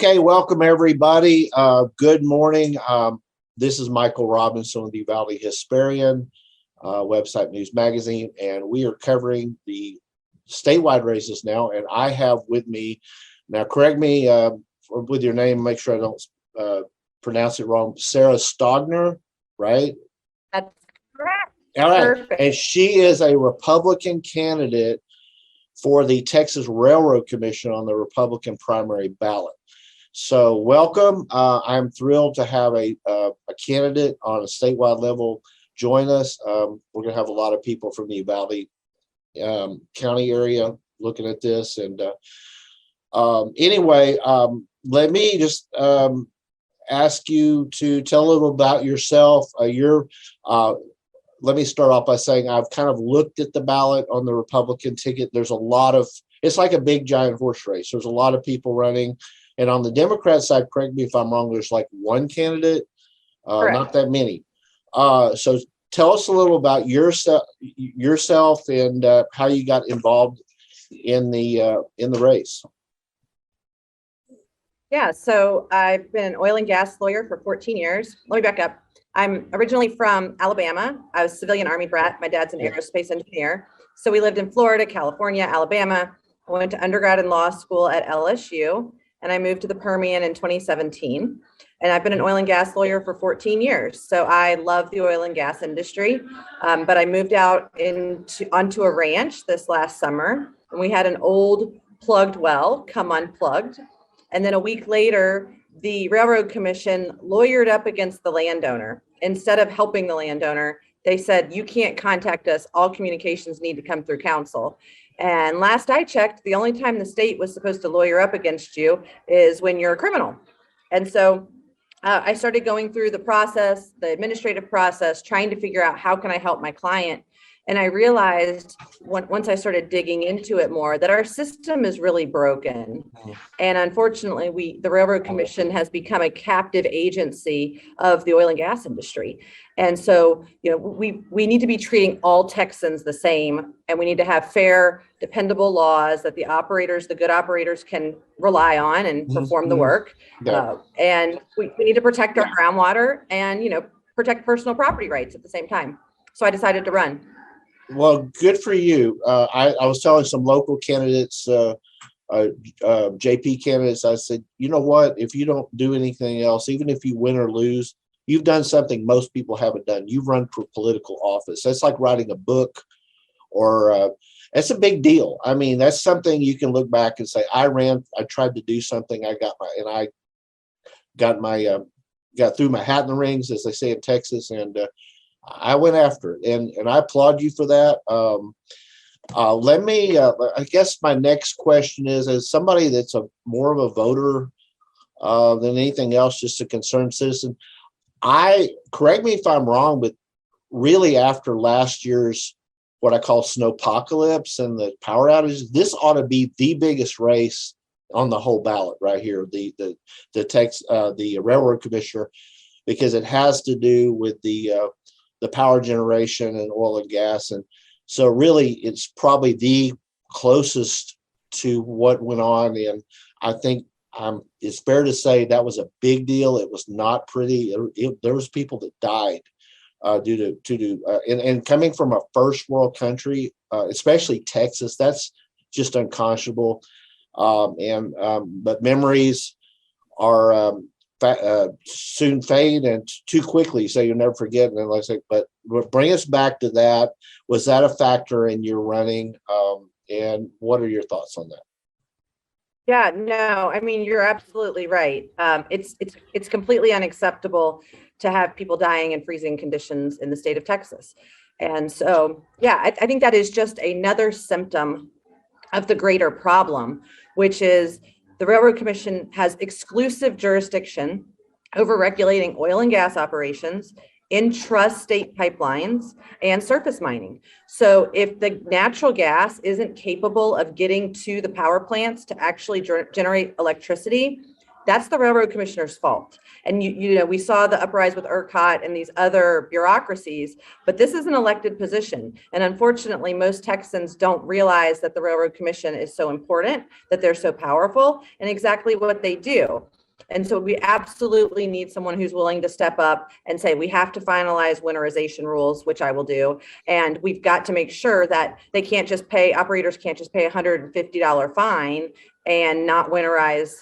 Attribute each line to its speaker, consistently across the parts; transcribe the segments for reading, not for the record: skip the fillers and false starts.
Speaker 1: Okay, welcome everybody. Good morning. This is Michael Robinson with the Uvalde Hesperian website news magazine, and we are covering the statewide races now. And I have with me, now correct me with your name, make sure I don't pronounce it wrong, Sarah Stogner, right?
Speaker 2: That's correct.
Speaker 1: All right.
Speaker 2: Perfect.
Speaker 1: And she is a Republican candidate for the Texas Railroad Commission on the Republican primary ballot. So welcome. I'm thrilled to have a candidate on a statewide level join us. We're going to have a lot of people from the Uvalde County area looking at this. And anyway, let me just ask you to tell a little about yourself. Let me start off by saying I've kind of looked at the ballot on the Republican ticket. There's a lot of, it's like a big giant horse race. There's a lot of people running. And on the Democrat side, correct me if I'm wrong, there's like one candidate, not that many. So tell us a little about yourself and how you got involved in the race.
Speaker 2: Yeah, so I've been an oil and gas lawyer for 14 years. Let me back up. I'm originally from Alabama. I was a civilian Army brat. My dad's an aerospace engineer. So we lived in Florida, California, Alabama. I went to undergrad and law school at LSU, and I moved to the Permian in 2017. And I've been an oil and gas lawyer for 14 years. So I love the oil and gas industry. But I moved out onto a ranch this last summer, and we had an old plugged well come unplugged. And then a week later, the Railroad Commission lawyered up against the landowner. Instead of helping the landowner, they said, you can't contact us. All communications need to come through counsel. And last I checked, the only time the state was supposed to lawyer up against you is when you're a criminal. And so I started going through the process, the administrative process, trying to figure out how can I help my client. And I realized once I started digging into it more that our system is really broken. And unfortunately, the Railroad Commission has become a captive agency of the oil and gas industry. And so, we need to be treating all Texans the same, and we need to have fair, dependable laws that the good operators can rely on and perform the work.
Speaker 1: Yeah.
Speaker 2: And we need to protect our groundwater and, protect personal property rights at the same time. So I decided to run.
Speaker 1: Well, good for you. I was telling some local candidates, JP candidates, I said, you know what, if you don't do anything else, even if you win or lose, you've done something most people haven't done. You've run for political office. That's like writing a book, or that's a big deal. I mean, that's something you can look back and say, I tried to do something. I got through my hat in the rings, as they say in Texas, and I went after it, and I applaud you for that. Let me, I guess my next question is, as somebody that's more of a voter than anything else, just a concerned citizen, correct me if I'm wrong, but really after last year's, what I call Snowpocalypse and the power outages, this ought to be the biggest race on the whole ballot right here, the Railroad Commissioner, because it has to do with the power generation and oil and gas. And so really it's probably the closest to what went on. And I think it's fair to say that was a big deal. It was not pretty. There was people that died due to and coming from a first world country, especially Texas, that's just unconscionable. But memories are soon fade and too quickly, so you'll never forget. And then like I say, but bring us back to that. Was that a factor in your running? And what are your thoughts on that?
Speaker 2: Yeah, no, I mean, you're absolutely right. It's completely unacceptable to have people dying in freezing conditions in the state of Texas. And so, yeah, I think that is just another symptom of the greater problem, which is the Railroad Commission has exclusive jurisdiction over regulating oil and gas operations, intrastate pipelines, and surface mining. So if the natural gas isn't capable of getting to the power plants to actually generate electricity, That's the railroad commissioner's fault. And you know, we saw the uprise with ERCOT and these other bureaucracies, but this is an elected position. And unfortunately, most Texans don't realize that the Railroad Commission is so important, that they're so powerful, and exactly what they do. And so we absolutely need someone who's willing to step up and say, we have to finalize winterization rules, which I will do. And we've got to make sure that they can't just pay, operators can't just pay $150 fine and not winterize,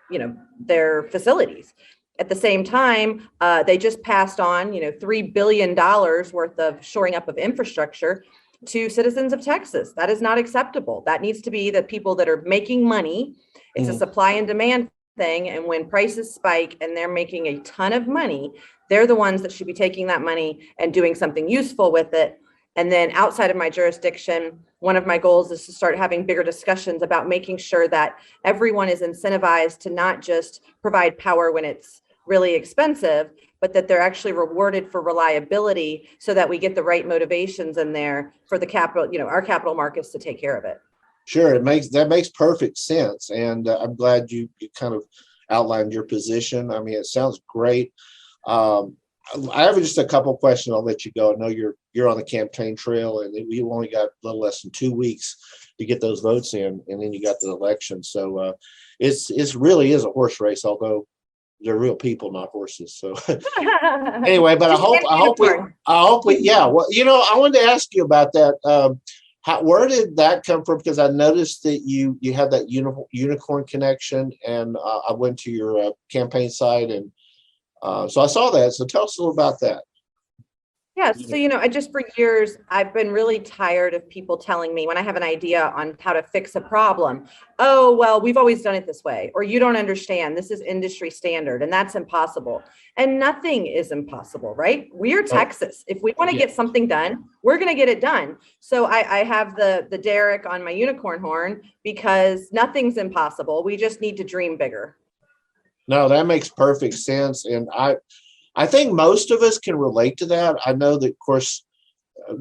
Speaker 2: you know, their facilities. At the same time, they just passed on, you know, $3 billion worth of shoring up of infrastructure to citizens of Texas. That is not acceptable. That needs to be the people that are making money. It's a supply and demand thing. And when prices spike and they're making a ton of money, they're the ones that should be taking that money and doing something useful with it. And then outside of my jurisdiction, one of my goals is to start having bigger discussions about making sure that everyone is incentivized to not just provide power when it's really expensive, but that they're actually rewarded for reliability so that we get the right motivations in there for the capital, you know, our capital markets to take care of it.
Speaker 1: Sure, that makes perfect sense, and I'm glad you kind of outlined your position. I mean, it sounds great. I have just a couple of questions. I'll let you go. I know you're on the campaign trail, and we've only got a little less than 2 weeks to get those votes in, and then you got the election. So it's really is a horse race, although they're real people, not horses. So anyway, but I hope we yeah. Well, you know, I wanted to ask you about that. Where did that come from? Because I noticed that you have that unicorn connection, and I went to your campaign site, and so I saw that. So tell us a little about that.
Speaker 2: Yeah, so, you know, for years, I've been really tired of people telling me when I have an idea on how to fix a problem, oh, well, we've always done it this way, or you don't understand, this is industry standard, and that's impossible. And nothing is impossible, right? We're Texas. If we want to get something done, we're going to get it done. So I have the Derek on my unicorn horn because nothing's impossible. We just need to dream bigger.
Speaker 1: No, that makes perfect sense. And I think most of us can relate to that. I know that, of course,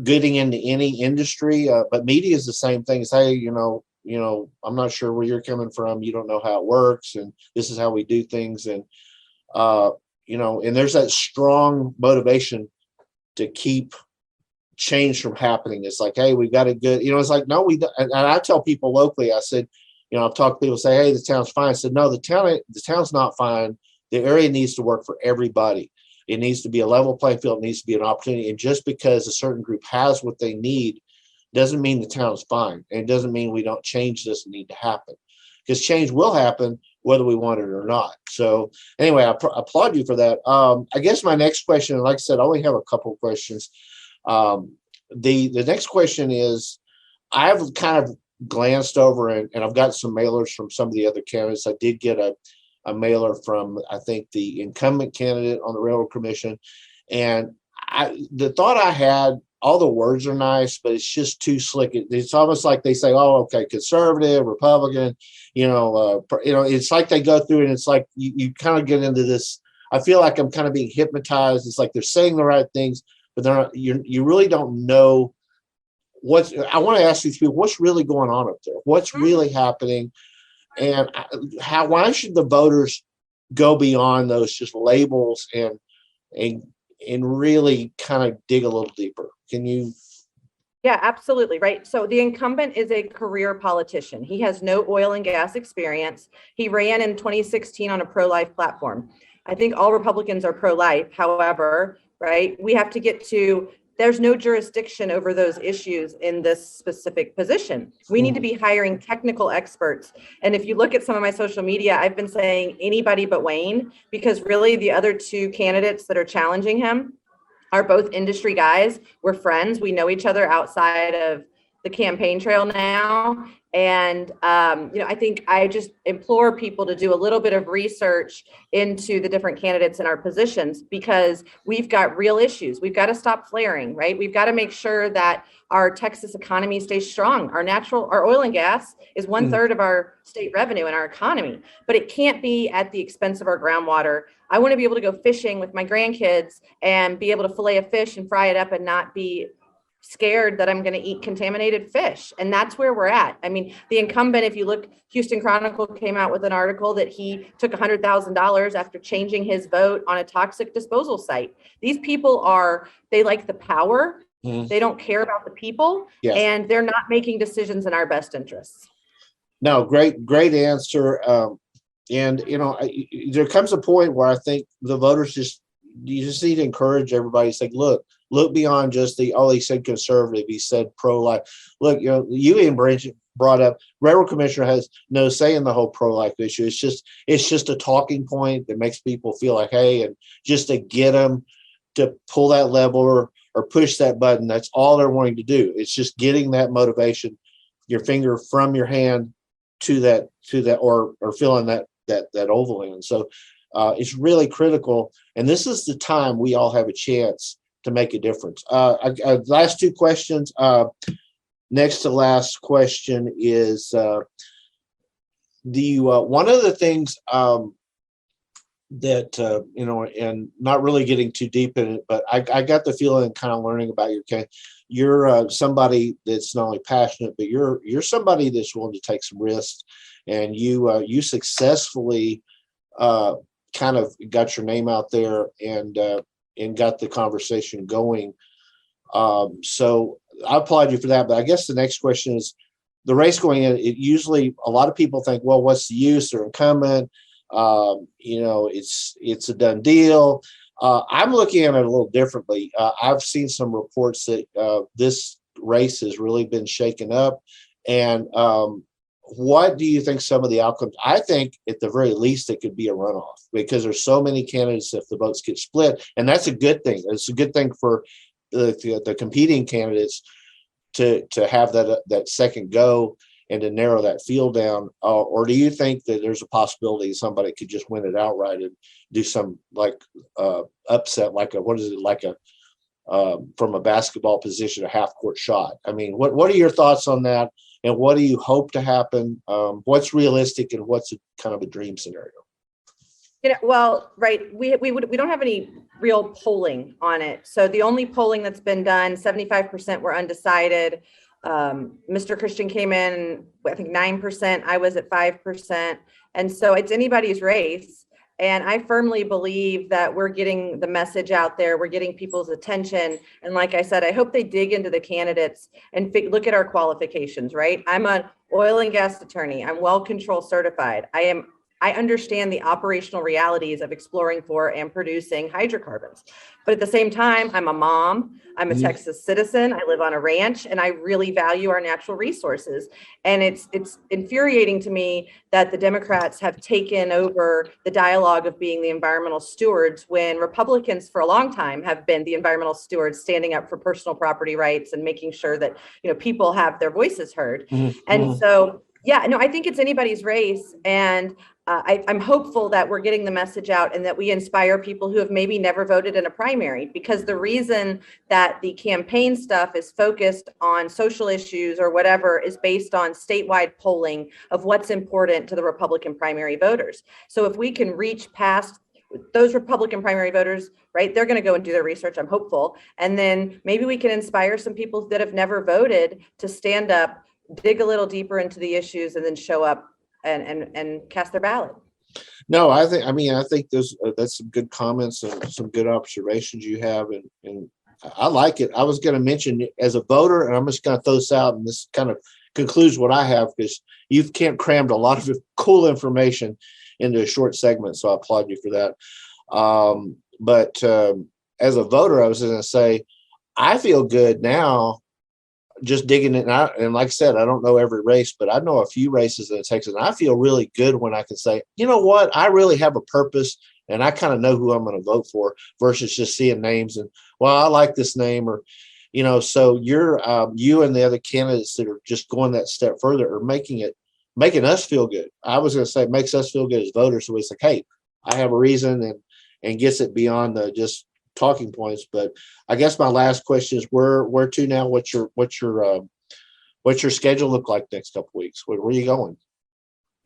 Speaker 1: getting into any industry, but media is the same thing. It's, hey, you know, I'm not sure where you're coming from. You don't know how it works, and this is how we do things. And you know, and there's that strong motivation to keep change from happening. It's like, hey, we've got a good, you know, it's like, no, we don't. And I tell people locally, I said, you know, I've talked to people say, hey, the town's fine. I said, no, the town's not fine. The area needs to work for everybody. It needs to be a level playing field. It needs to be an opportunity. And just because a certain group has what they need doesn't mean the town's fine. And it doesn't mean we don't change this need to happen, because change will happen whether we want it or not. So anyway, I applaud you for that. I guess my next question, and like I said, I only have a couple of questions. The next question is, I've kind of glanced over and I've got some mailers from some of the other candidates. I did get a mailer from, I think, the incumbent candidate on the Railroad Commission. And the thought I had, all the words are nice, but it's just too slick. It's almost like they say, oh, okay, conservative, Republican, it's like they go through and it's like you kind of get into this. I feel like I'm kind of being hypnotized. It's like they're saying the right things, but they're not, you really don't know I want to ask these people, what's really going on up there? What's really happening? And why should the voters go beyond those just labels and really kind of dig a little deeper? Can you?
Speaker 2: Yeah, absolutely. Right. So the incumbent is a career politician. He has no oil and gas experience. He ran in 2016 on a pro-life platform. I think all Republicans are pro-life. However, right, we have to get to, there's no jurisdiction over those issues in this specific position. We need to be hiring technical experts. And if you look at some of my social media, I've been saying anybody but Wayne, because really the other two candidates that are challenging him are both industry guys. We're friends. We know each other outside of the campaign trail now. And, I think I just implore people to do a little bit of research into the different candidates in our positions, because we've got real issues. We've got to stop flaring, right? We've got to make sure that our Texas economy stays strong. Our oil and gas is 1/3 of our state revenue in our economy, but it can't be at the expense of our groundwater. I want to be able to go fishing with my grandkids and be able to fillet a fish and fry it up and not be scared that I'm going to eat contaminated fish. And that's where we're at. I mean, the incumbent, if you look, Houston Chronicle came out with an article that he took $100,000 after changing his vote on a toxic disposal site. These people they like the power. They don't care about the people, and they're not making decisions in our best interests.
Speaker 1: No, great answer. And there comes a point where I think the voters you just need to encourage everybody to say, look beyond just he said conservative, he said pro-life. Look, you even brought up railroad commissioner has no say in the whole pro-life issue. It's just a talking point that makes people feel like, hey, and just to get them to pull that lever or push that button. That's all they're wanting to do. It's just getting that motivation, your finger from your hand to that, or feeling that oval end. So it's really critical. And this is the time we all have a chance to make a difference. Last two questions. Next to last question is, one of the things that, and not really getting too deep in it, but I got the feeling kind of learning about your case. You're somebody that's not only passionate, but you're somebody that's willing to take some risks, and you successfully kind of got your name out there and got the conversation going. So I applaud you for that. But I guess the next question is the race going in. It usually a lot of people think, well, what's the use? They're incumbent. It's a done deal. I'm looking at it a little differently. I've seen some reports that this race has really been shaken up. And what do you think some of the outcomes? I think at the very least it could be a runoff, because there's so many candidates if the votes get split, and that's a good thing. It's a good thing for the competing candidates to have that second go and to narrow that field down. Or do you think that there's a possibility somebody could just win it outright and do some upset, from a basketball position, a half court shot? I mean, what are your thoughts on that? And what do you hope to happen? What's realistic and what's kind of a dream scenario?
Speaker 2: Well, right. We don't have any real polling on it. So the only polling that's been done, 75% were undecided. Mr. Christian came in, I think 9%. I was at 5%. And so it's anybody's race. And I firmly believe that we're getting the message out there. We're getting people's attention. And like I said, I hope they dig into the candidates and look at our qualifications, right? I'm an oil and gas attorney. I'm well control certified. I understand the operational realities of exploring for and producing hydrocarbons. But at the same time, I'm a mom, I'm a Texas citizen, I live on a ranch, and I really value our natural resources. And it's infuriating to me that the Democrats have taken over the dialogue of being the environmental stewards, when Republicans for a long time have been the environmental stewards, standing up for personal property rights and making sure that people have their voices heard. And so, I think it's anybody's race. And I'm hopeful that we're getting the message out and that we inspire people who have maybe never voted in a primary, because the reason that the campaign stuff is focused on social issues or whatever is based on statewide polling of what's important to the Republican primary voters. So if we can reach past those Republican primary voters, right, they're going to go and do their research, I'm hopeful. And then maybe we can inspire some people that have never voted to stand up, dig a little deeper into the issues, and then show up and cast their ballot.
Speaker 1: No, I think that's some good comments and some good observations you have, and I like it. I was going to mention as a voter, and I'm just going to throw this out, and this kind of concludes what I have, because you've crammed a lot of cool information into a short segment, so I applaud you for that. But as a voter, I was going to say, I feel good now just digging it out. And like I said, I don't know every race, but I know a few races in Texas. And I feel really good when I can say, you know what, I really have a purpose and I kind of know who I'm going to vote for, versus just seeing names and, well, I like this name, or, so you're, you and the other candidates that are just going that step further are making us feel good. I was going to say it makes us feel good as voters. So it's like, hey, I have a reason, and gets it beyond the just talking points. But I guess my last question is, where to now? What's your schedule look like next couple weeks? Where are you going?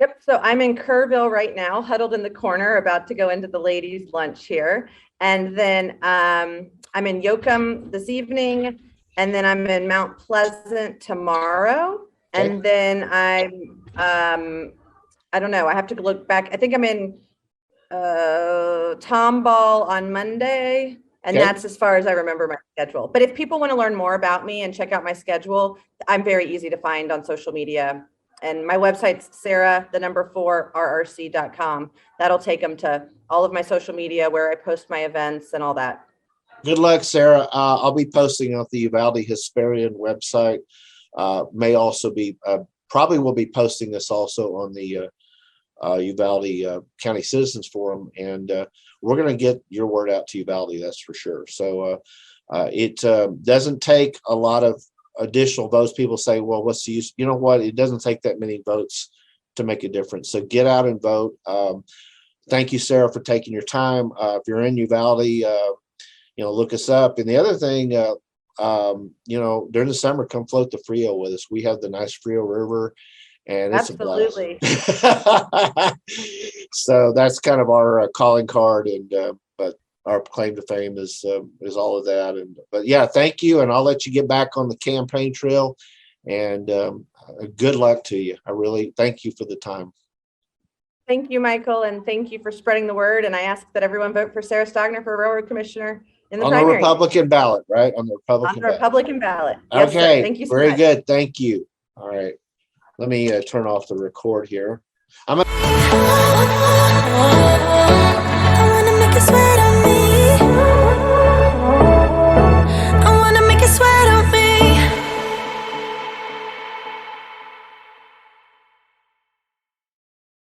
Speaker 2: Yep. So I'm in Kerrville right now, huddled in the corner, about to go into the ladies' lunch here. And then I'm in Yoakum this evening. and then I'm in Mount Pleasant tomorrow.
Speaker 1: Okay.
Speaker 2: And then I don't know, I have to look back. I think I'm in Tomball on Monday. And
Speaker 1: Okay.
Speaker 2: that's as far as I remember my schedule. But if people want to learn more about me and check out my schedule, I'm very easy to find on social media. And my website's sarah4rrc.com. That'll take them to all of my social media where I post my events and all that.
Speaker 1: Good luck, Sarah. I'll be posting on the Uvalde Hesperian website. May also be, probably will be posting this also on the Uvalde County Citizens Forum. And we're going to get your word out to Uvalde, that's for sure. So it doesn't take a lot of additional votes. People say, well, what's the use? You know what? It doesn't take that many votes to make a difference. So get out and vote. Thank you, Sarah, for taking your time. If you're in Uvalde, look us up. And the other thing, during the summer, come float the Frio with us. We have the nice Frio River, and it's
Speaker 2: absolutely
Speaker 1: a blast. So that's kind of our calling card, and but our claim to fame is all of that. And but yeah, thank you, and I'll let you get back on the campaign trail. And good luck to you. I really thank you for the time.
Speaker 2: Thank you, Michael, and thank you for spreading the word. And I ask that everyone vote for Sarah Stogner for Railroad Commissioner in the primary.
Speaker 1: The Republican ballot, right? On the Republican
Speaker 2: ballot. Yes,
Speaker 1: okay.
Speaker 2: Sir. Thank you so
Speaker 1: Very
Speaker 2: much.
Speaker 1: good. Thank you. All right. Let me turn off the record here.